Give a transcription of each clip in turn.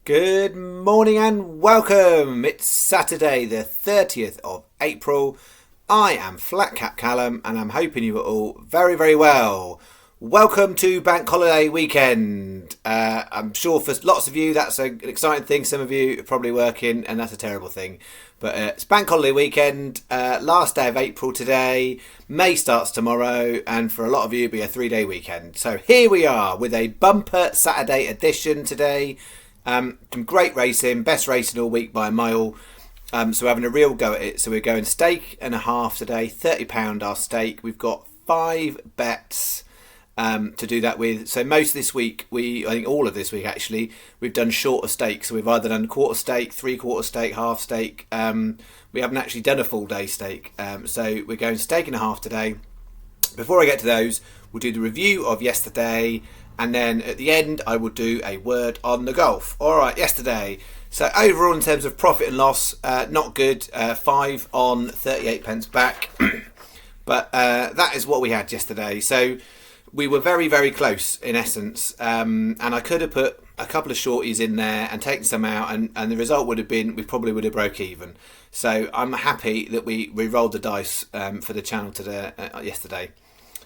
Good morning and welcome. It's Saturday the 30th of April. I am Flat Cap Callum and I'm hoping you are all very, very well. Welcome to Bank Holiday Weekend. I'm sure for lots of you that's an exciting thing. Some of you are probably working and that's a terrible thing. But it's Bank Holiday Weekend, last day of April today. May starts tomorrow and for a lot of you it'll be a 3-day weekend. So here we are with a bumper Saturday edition today. Some great racing, best racing all week by a mile. So we're having a real go at it. So we're going stake and a half today, £30 our stake. We've got 5 bets to do that with. So most of this week, I think all of this week actually, we've done shorter stakes. So we've either done quarter stake, 3/4 stake, half stake. We haven't actually done a full day stake. So we're going stake and a half today. Before I get to those, we'll do the review of yesterday. And then at the end, I will do a word on the golf. All right, yesterday. So overall, in terms of profit and loss, not good. 5 on 38 pence back. But that is what we had yesterday. So we were very, very close in essence. And I could have put a couple of shorties in there and taken some out. And the result would have been, we probably would have broke even. So I'm happy that we rolled the dice for the channel today, yesterday.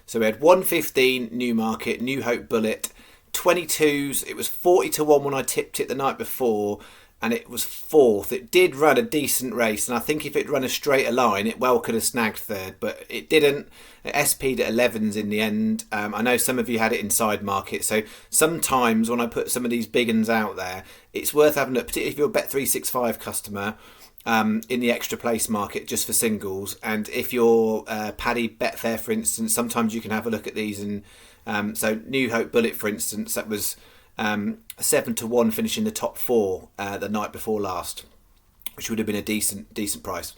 So we had 115 Newmarket, New Hope Bullet, 22s. It was 40-1 when I tipped it the night before, and it was 4th. It did run a decent race, and I think if it run a straighter line, it well could have snagged 3rd, but it didn't. It SP'd at 11s in the end. I know some of you had it inside market, so sometimes when I put some of these big uns out there, it's worth having a, particularly if you're a Bet365 customer, in the extra place market just for singles, and if you're Paddy Betfair for instance, sometimes you can have a look at these. And so New Hope Bullet for instance, that was 7-1 finishing the top 4 the night before last, which would have been a decent price.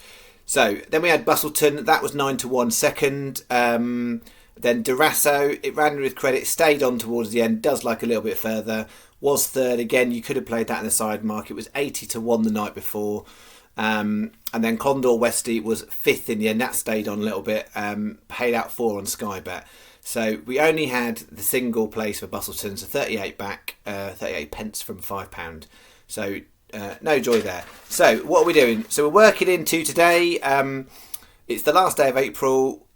So then we had Bustleton, that was 9-1 second. Then Durasso, it ran with credit, stayed on towards the end, does like a little bit further, was 3rd again. You could have played that in the side market. It was 80-1 the night before. And then Condor Westy was 5th in the end. That stayed on a little bit. Paid out 4 on Sky Bet. So we only had the single place for Bustleton, so 38 back, 38 pence from £5. So no joy there. So what are we doing? So we're working into today. It's the last day of April.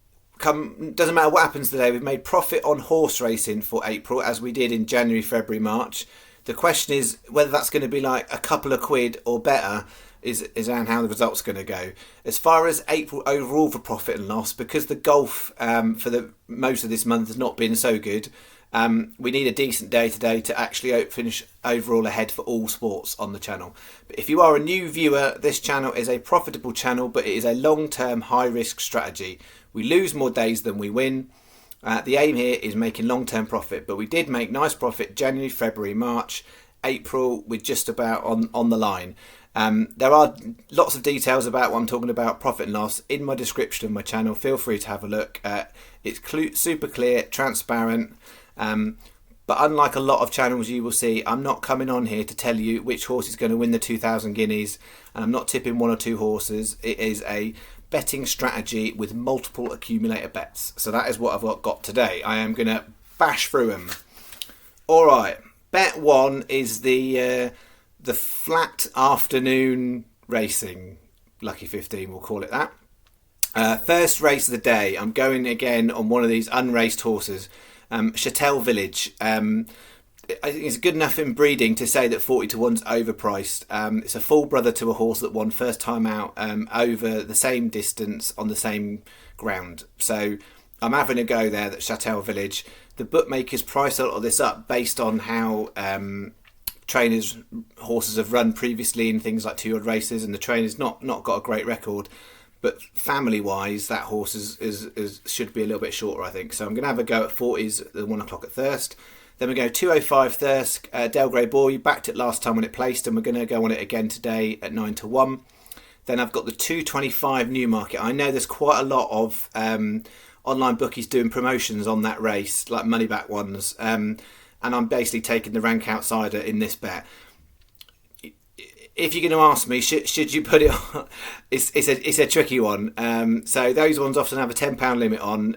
Doesn't matter what happens today. We've made profit on horse racing for April, as we did in January, February, March. The question is whether that's going to be like a couple of quid or better. Is around how the results are going to go. As far as April overall for profit and loss, because the golf for the most of this month has not been so good, we need a decent day today to actually finish overall ahead for all sports on the channel. But if you are a new viewer, this channel is a profitable channel, but it is a long-term high-risk strategy. We lose more days than we win. The aim here is making long-term profit, but we did make nice profit January, February, March, April. We're just about on the line. There are lots of details about what I'm talking about, profit and loss, in my description of my channel. Feel free to have a look. It's super clear, transparent. But unlike a lot of channels you will see, I'm not coming on here to tell you which horse is going to win the 2,000 guineas. And I'm not tipping 1 or 2 horses. It is a betting strategy with multiple accumulator bets. So that is what I've got today. I am going to bash through them. All right. Bet 1 is the flat afternoon racing, lucky 15 we'll call it that. First race of the day, I'm going again on one of these unraced horses, Chattel Village. I think it's good enough in breeding to say that 40-1's overpriced. It's a full brother to a horse that won first time out over the same distance on the same ground. So I'm having a go there at Chattel Village. The bookmakers price a lot of this up based on how trainers' horses have run previously in things like 2-year-old races, and the trainer's not got a great record, but family wise that horse is should be a little bit shorter, I think. So I'm going to have a go at 40s at the 1 o'clock at Thirsk. Then we go 205 Thirsk, Del Grey Boy. You backed it last time when it placed, and we're going to go on it again today at 9-1. Then I've got the 225 Newmarket. I know there's quite a lot of online bookies doing promotions on that race, like money back ones. And I'm basically taking the rank outsider in this bet. If you're going to ask me, should you put it on? It's a tricky one. So those ones often have a £10 limit on.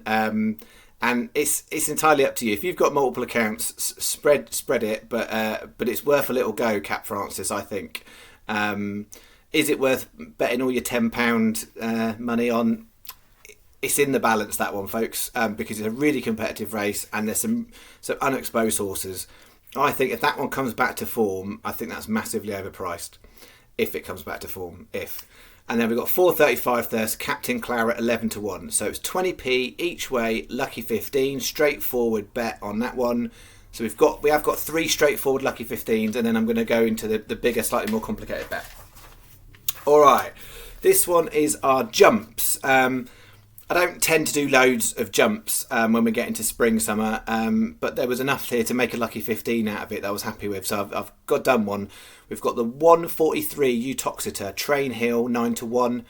And it's entirely up to you. If you've got multiple accounts, spread it, but it's worth a little go, Cap Francis, I think. Is it worth betting all your £10 money on? It's in the balance, that one, folks, because it's a really competitive race and there's some unexposed horses. I think if that one comes back to form, I think that's massively overpriced. If it comes back to form, And then we've got 4.35 Thirsk, Captain Claret 11-1. So it's 20p each way, lucky 15, straightforward bet on that one. So we have got 3 straightforward lucky 15s, and then I'm going to go into the bigger, slightly more complicated bet. All right, this one is our jumps. I don't tend to do loads of jumps when we get into spring, summer, but there was enough here to make a lucky 15 out of it that I was happy with. So I've done one. We've got the 143 Utoxeter, Train Hill 9-1,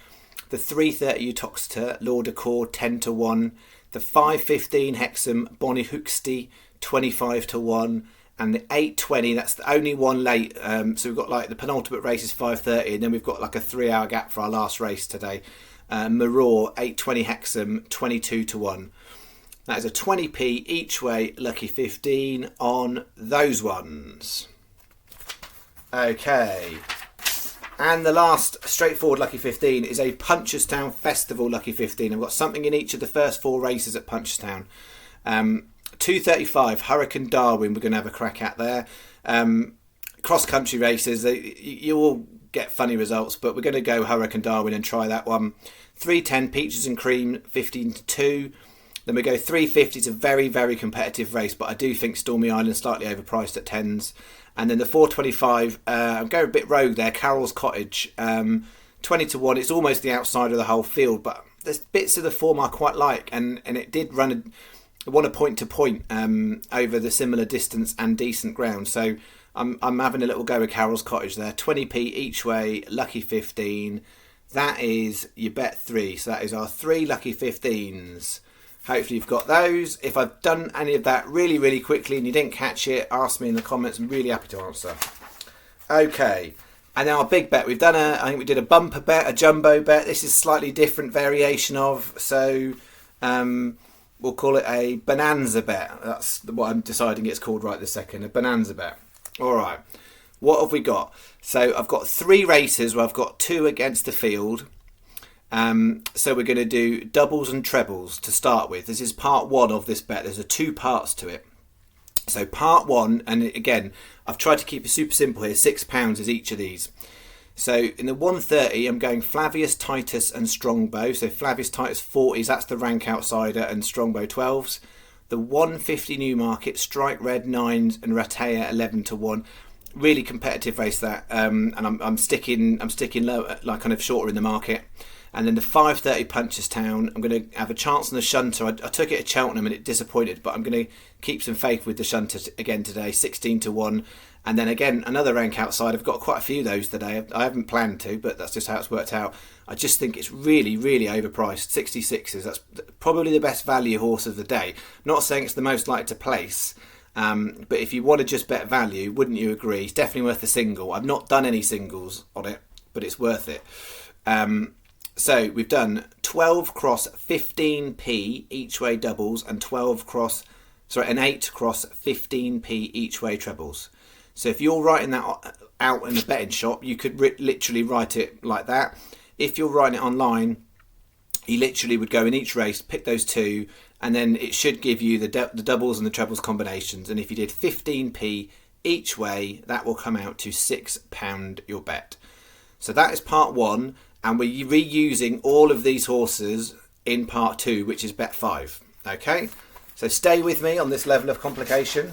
the 330 Utoxeter, Lord of Core 10-1, the 515 Hexham, Bonnie Hooksty 25-1, and the 820, that's the only one late. So we've got like the penultimate race is 5:30, and then we've got like a 3-hour gap for our last race today. Maror 820 Hexham 22-1. That is a 20p each way lucky 15 on those ones. Okay, and the last straightforward lucky 15 is a Punchestown Festival lucky 15. I've got something in each of the first 4 races at Punchestown. 235 Hurricane Darwin, we're going to have a crack at there. Cross country races, you will get funny results, but we're going to go Hurricane Darwin and try that one. 310 Peaches and Cream 15-2. Then we go 350. It's a very, very competitive race, but I do think Stormy Island slightly overpriced at 10s. And then the 425, I'm going a bit rogue there, Carol's Cottage 20-1. It's almost the outside of the whole field, but there's bits of the form I quite like, and it did run a point to point over the similar distance and decent ground. So I'm having a little go with Carol's Cottage there. 20p each way, lucky 15. That is your bet 3. So that is our 3 lucky 15s. Hopefully you've got those. If I've done any of that really, really quickly and you didn't catch it, ask me in the comments. I'm really happy to answer. Okay. And now our big bet. I think we did a bumper bet, a jumbo bet. This is a slightly different variation of. So we'll call it a bonanza bet. That's what I'm deciding it's called right this second. A bonanza bet. All right. What have we got? So I've got 3 races where I've got 2 against the field. So we're going to do doubles and trebles to start with. This is part 1 of this bet. There's 2 parts to it. So part 1, and again, I've tried to keep it super simple here. £6 is each of these. So in the 130, I'm going Flavius, Titus and Strongbow. So Flavius, Titus 40s, that's the rank outsider, and Strongbow 12s. The 150 Newmarket, Strike Red 9s and Ratea 11-1. Really competitive race that, and I'm sticking low, like kind of shorter in the market. And then the 530 Punchestown, I'm going to have a chance on the shunter. I took it at Cheltenham and it disappointed, but I'm going to keep some faith with the shunter again today, 16-1. And then again, another rank outside. I've got quite a few of those today. I haven't planned to, but that's just how it's worked out. I just think it's really, really overpriced. 66s, that's probably the best value horse of the day. Not saying it's the most likely to place, but if you want to just bet value, wouldn't you agree? It's definitely worth a single. I've not done any singles on it, but it's worth it. So we've done 12 cross 15p each way doubles and 8 cross 15p each way trebles. So if you're writing that out in the betting shop, you could literally write it like that. If you're writing it online, you literally would go in each race, pick those 2, and then it should give you the doubles and the trebles combinations. And if you did 15p each way, that will come out to £6 your bet. So that is part 1. And we're reusing all of these horses in part 2, which is bet 5. Okay, so stay with me on this level of complication.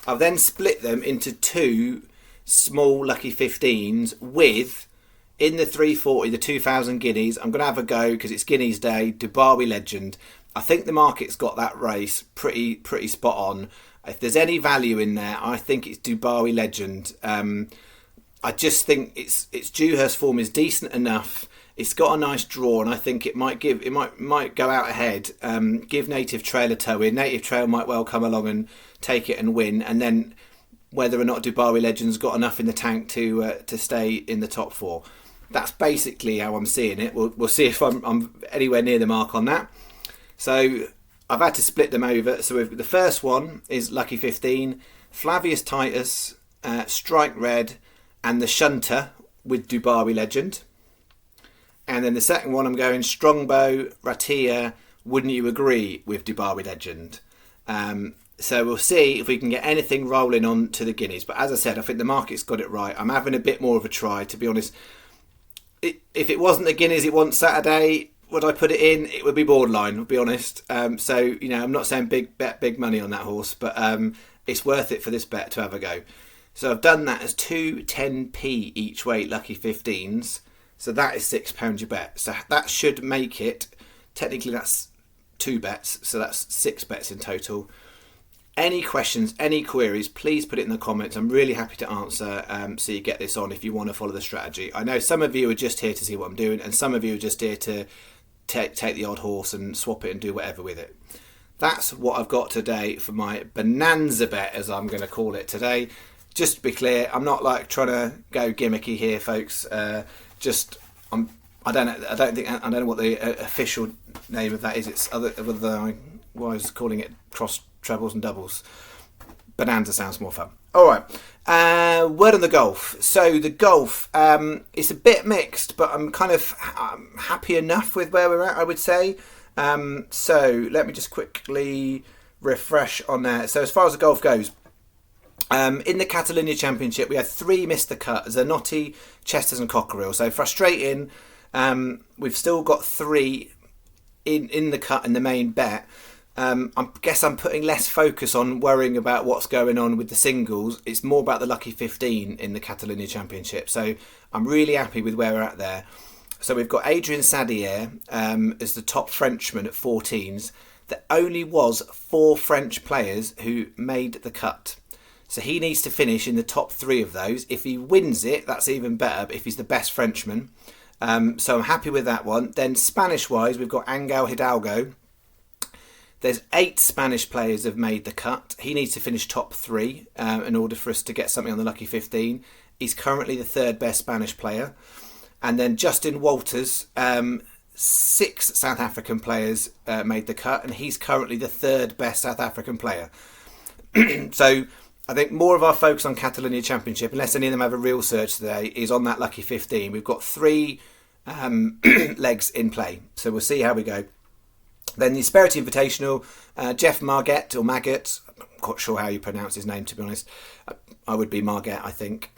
I've then split them into 2 small lucky 15s with, in the 340, the 2,000 guineas. I'm going to have a go because it's Guineas Day, Dubai Legend. I think the market's got that race pretty spot on. If there's any value in there, I think it's Dubai Legend. I just think its Dewhurst form is decent enough. It's got a nice draw, and I think it might go out ahead. Give Native Trail a toe in. Native Trail might well come along and take it and win, and then whether or not Dubai Legend's got enough in the tank to stay in the top 4. That's basically how I'm seeing it. We'll see if I'm anywhere near the mark on that. So I've had to split them over. So the first one is Lucky 15, Flavius Titus, Strike Red, and the Shunter with Dubai Legend. And then the second one, I'm going Strongbow, Ratia, Wouldn't You Agree with Dubai Legend. So we'll see if we can get anything rolling on to the Guineas. But as I said, I think the market's got it right. I'm having a bit more of a try, to be honest. If it wasn't the Guineas it won Saturday, would I put it in? It would be borderline, I'll be honest. So, you know, I'm not saying big money on that horse, but it's worth it for this bet to have a go. So I've done that as 2.10p each way, Lucky 15s. So that is £6 your bet. So that should make it, technically that's 2 bets, so that's 6 bets in total. Any questions, any queries, please put it in the comments. I'm really happy to answer, so you get this on if you want to follow the strategy. I know some of you are just here to see what I'm doing, and some of you are just here to take the odd horse and swap it and do whatever with it. That's what I've got today for my bonanza bet, as I'm going to call it today. Just to be clear, I'm not like trying to go gimmicky here, folks. I don't know what the official name of that is. It's other than I was calling it cross trebles and doubles. Bonanza sounds more fun. All right. Word on the golf. So the golf, it's a bit mixed, but I'm kind of happy enough with where we're at, I would say. So let me just quickly refresh on that. So as far as the golf goes, in the Catalonia Championship, we had 3 miss the cut: Zanotti, Chesters and Cockerill. So frustrating. We've still got 3 in the cut in the main bet. I guess I'm putting less focus on worrying about what's going on with the singles. It's more about the Lucky 15 in the Catalonia Championship. So I'm really happy with where we're at there. So we've got Adrien Sadier as the top Frenchman at 14s. There only was 4 French players who made the cut. So he needs to finish in the top 3 of those. If he wins it, that's even better, if he's the best Frenchman. So I'm happy with that one. Then Spanish-wise, we've got Angel Hidalgo. There's 8 Spanish players have made the cut. He needs to finish top 3 in order for us to get something on the Lucky 15. He's currently the 3rd best Spanish player. And then Justin Walters, 6 South African players made the cut, and he's currently the 3rd best South African player. So I think more of our focus on Catalonia Championship, unless any of them have a real surge today, is on that Lucky 15. We've got 3 legs in play, so we'll see how we go. Then the Asperity Invitational, Jeff Marget, or Maggot, I'm not quite sure how you pronounce his name, to be honest. I would be Marget, I think.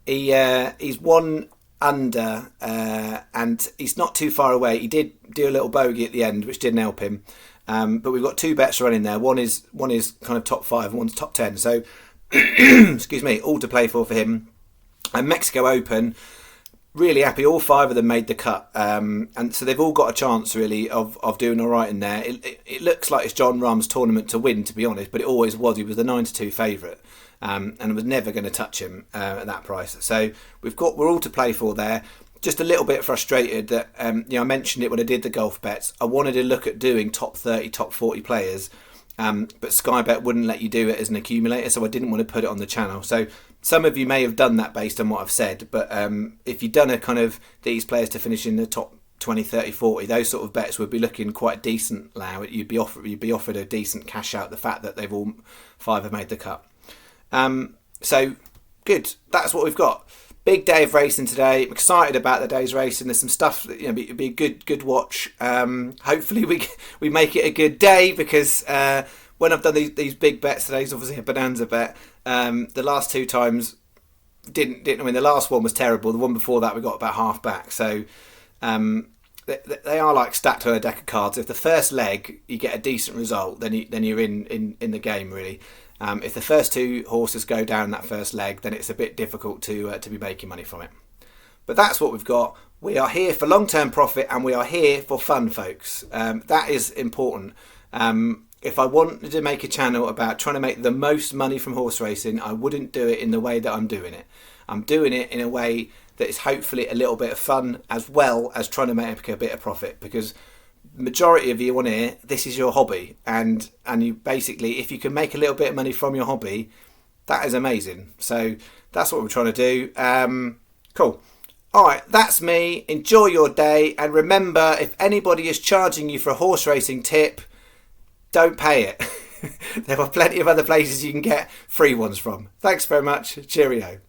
He's 1 under, and he's not too far away. He did do a little bogey at the end, which didn't help him. But we've got 2 bets running there. One is kind of top 5 and one's top 10. So, excuse me, all to play for him. And Mexico Open, really happy. All 5 of them made the cut. And so they've all got a chance, really, of doing all right in there. It looks like it's John Rahm's tournament to win, to be honest, but it always was. He was the 9-2 favourite. And I was never going to touch him at that price. So we're all to play for there. Just a little bit frustrated that I mentioned it when I did the golf bets. I wanted to look at doing top 30, top 40 players, but Sky Bet wouldn't let you do it as an accumulator, so I didn't want to put it on the channel. So some of you may have done that based on what I've said, but if you'd done a kind of these players to finish in the top 20, 30, 40, those sort of bets would be looking quite decent now. You'd be offered a decent cash out, the fact that they've all 5 have made the cut. So good. That's what we've got. Big day of racing today. I'm excited about the day's racing. There's some stuff that, it'd be a good watch. Hopefully we make it a good day, because when I've done these big bets, today's obviously a bonanza bet. The last 2 times didn't. I mean, the last one was terrible. The one before that we got about half back. So they are like stacked on a deck of cards. If the first leg you get a decent result, then you're in the game, really. If the first 2 horses go down that first leg, then it's a bit difficult to be making money from it. But that's what we've got. We are here for long-term profit, and we are here for fun, folks. That is important. If I wanted to make a channel about trying to make the most money from horse racing, I wouldn't do it in the way that I'm doing it. I'm doing it in a way that is hopefully a little bit of fun, as well as trying to make a bit of profit, because majority of you on here, this is your hobby, and you basically, if you can make a little bit of money from your hobby, that is amazing. So that's what we're trying to do. Cool. All right, that's me. Enjoy your day, and remember, if anybody is charging you for a horse racing tip, don't pay it. There are plenty of other places you can get free ones from. Thanks very much. Cheerio.